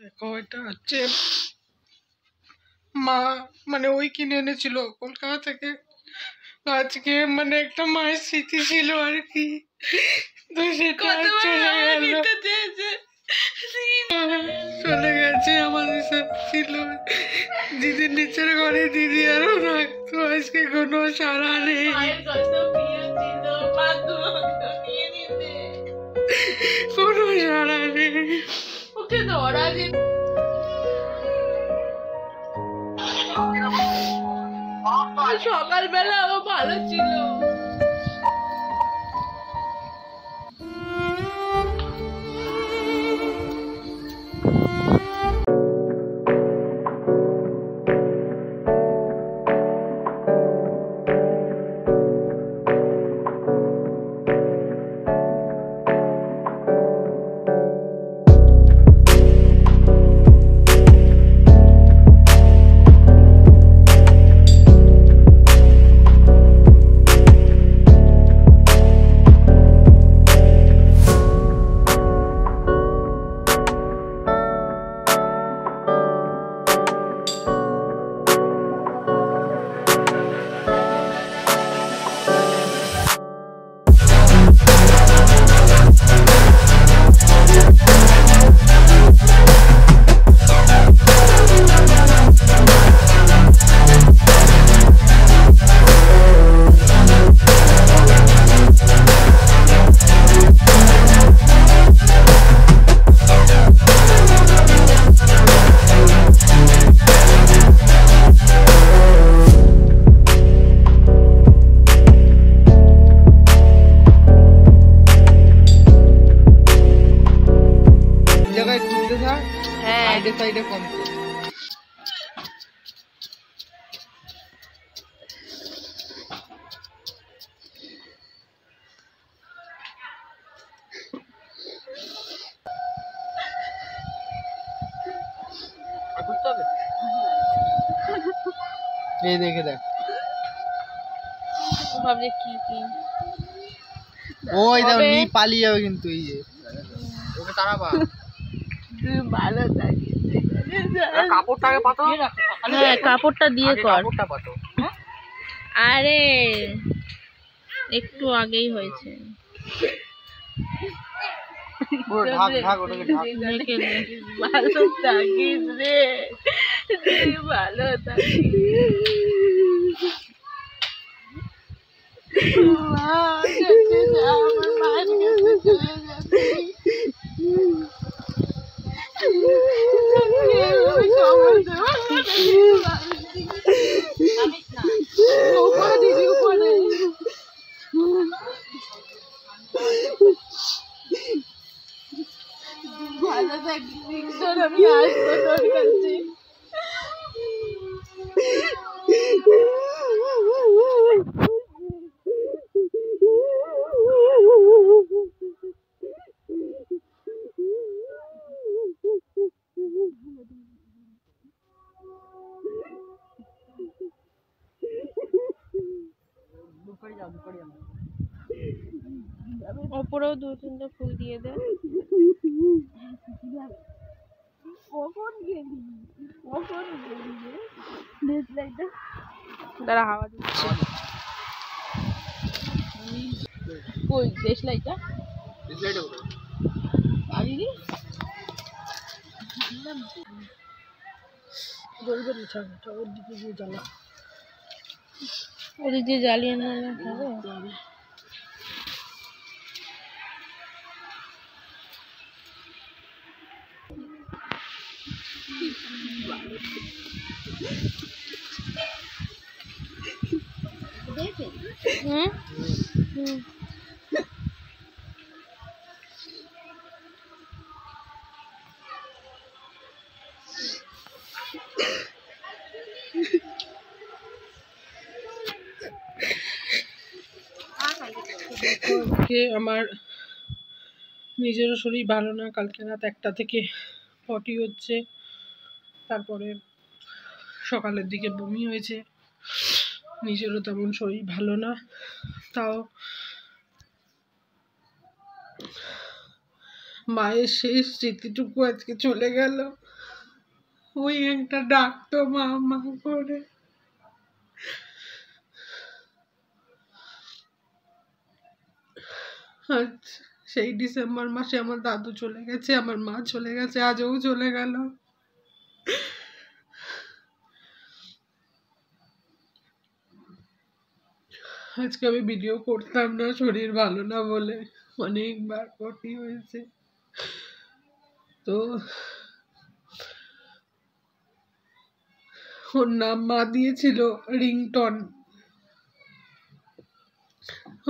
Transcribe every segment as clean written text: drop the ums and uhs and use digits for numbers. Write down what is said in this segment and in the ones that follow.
দেখো এটা হচ্ছে মা, মানে ওই কিনে এনেছিল কলকাতা থেকে। আজকে মানে একটা মায়ের স্মৃতি ছিল আর কি, তো সেটা চলে গেছে। আমাদের সাথে ছিল দিদির নিচের ঘরে, দিদি আরো রাখতো। আজকে কোনো সাড়া নেই, কোনো সাড়া নেই। ওকে ধরা সকালবেলা ও ভালো ছিল। সাইডে কম এই দেখে দেখ, ভাবছে কি কি ওই দেখো নি পালিয়ে যাবে কিন্তু। এই যে ওকে তাড়াবা, ভালো থাকে। কাপড়টাকে পাতো, হ্যাঁ কাপড়টা দিয়ে কর। কাপড়টা পাতো। আরে একটু আগেই হয়েছে। ঢাক ঢাক ওটাকে ঢাক। ভালো থাকিস রে, ভালো থাকিস। আমার মায়ের কাছে চলে যাচ্ছে। দিদি উপরে ভালো থাকিস, আমি আসবো তোর কাছে। ওপরেও 2-3টা ফুল দিয়ে দে। দাঁড়া হাওয়া দিচ্ছে। কই দেশ লাইটটা? ওদিক দিয়ে জ্বালিয়ে না হবে। আমার নিজেরও শরীর ভালো না। কালকে রাত 1টা থেকে পটি হচ্ছে, তারপরে সকালের দিকে বমি হয়েছে। নিজেরও তেমন শরীর ভালো না, তাও মায়ের সেই স্মৃতিটুকু আজকে চলে গেল। ওই একটা ডাকতো মা মা করে। আচ্ছা, সেই ডিসেম্বর মাসে আমার দাদু চলে গেছে, আমার মা চলে গেছে, আজও চলে গেল। আজকে আমি ভিডিও করতাম না, শরীর ভালো না বলে, অনেকবার পটি হয়েছে। তো ওর নাম মা দিয়েছিল রিংটন,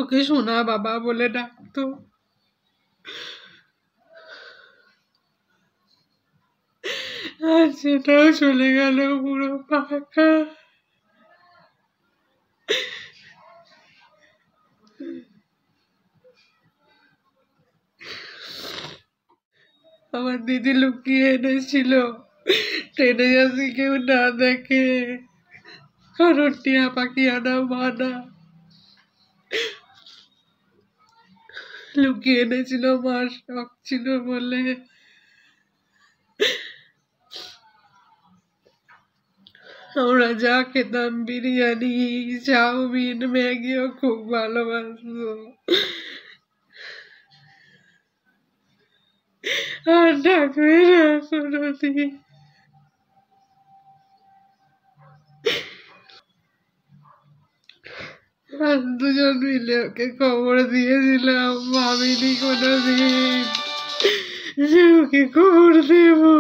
ওকে সোনা বাবা বলে ডাকতো। আর সেটাও চলে গেল পুরো ফাঁকা। আমার দিদি লুকিয়ে এনেছিল, ট্রেনে যাতে কেউ না দেখে, কারণ টিয়া পাখি আনা মানা। লুকিয়ে এনেছিল, মার শখ ছিল বলে। আমরা যা খেতাম, বিরিয়ানি, চাউমিন, ম্যাগিও খুব ভালোবাসতো। আর ডাকবে না কোনোদিন। আর দুজন মিলে ওকে খবর দিয়েছিলাম, ভাবিনি কোনোদিন যে ওকে খবর দেবো।